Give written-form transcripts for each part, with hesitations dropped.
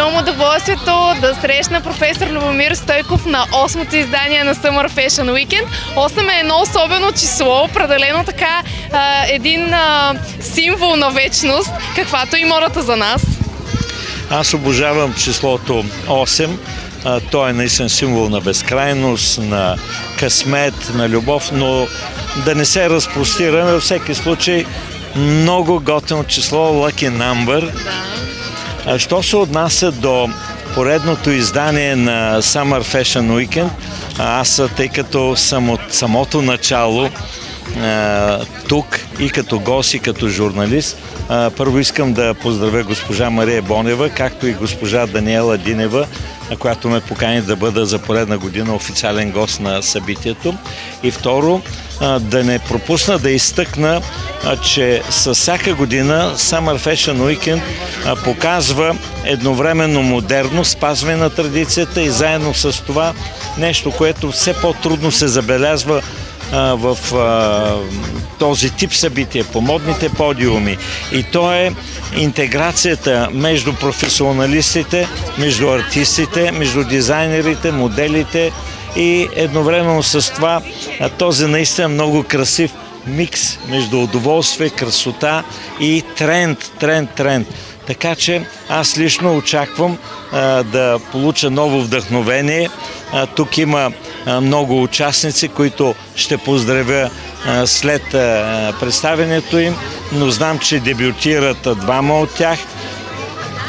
имам удоволствието да срещна професор Любомир Стойков на 8-то издание на Summer Fashion Weekend. 8 е едно особено число, определено така един символ на вечност, каквато и модата за нас. Аз обожавам числото 8. То е наистина символ на безкрайност, на късмет, на любов, но да не се разпростираме. Във всеки случай много готино число, lucky number. Що се отнася до поредното издание на Summer Fashion Weekend, аз, тъй като съм от самото начало тук и като гост, и като журналист, първо искам да поздравя госпожа Мария Бонева, както и госпожа Даниела Динева, която ме покани да бъда за поредна година официален гост на събитието. И второ, да не пропусна да изтъкна, че с всяка година Summer Fashion Weekend показва едновременно модерност, спазване на традицията и заедно с това нещо, което все по-трудно се забелязва в този тип събития, по модните подиуми. И то е интеграцията между професионалистите, между артистите, между дизайнерите, моделите и едновременно с това този наистина много красив микс между удоволствие, красота и тренд. Така че аз лично очаквам да получа ново вдъхновение. Тук има много участници, които ще поздравя след представянето им, но знам, че дебютират двама от тях.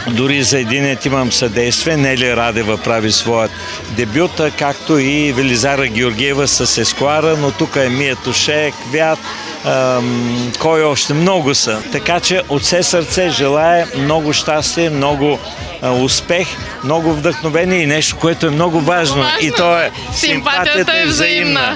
Дори за единият имам съдействие. Нели Радева прави своят дебют, както и Велизара Георгиева с Ескуара, но тук е Мия Туше, Квят, кой още? Много са. Така че от все сърце желая много щастие, много успех, много вдъхновение и нещо, което е много важно. И то е симпатията е взаимна.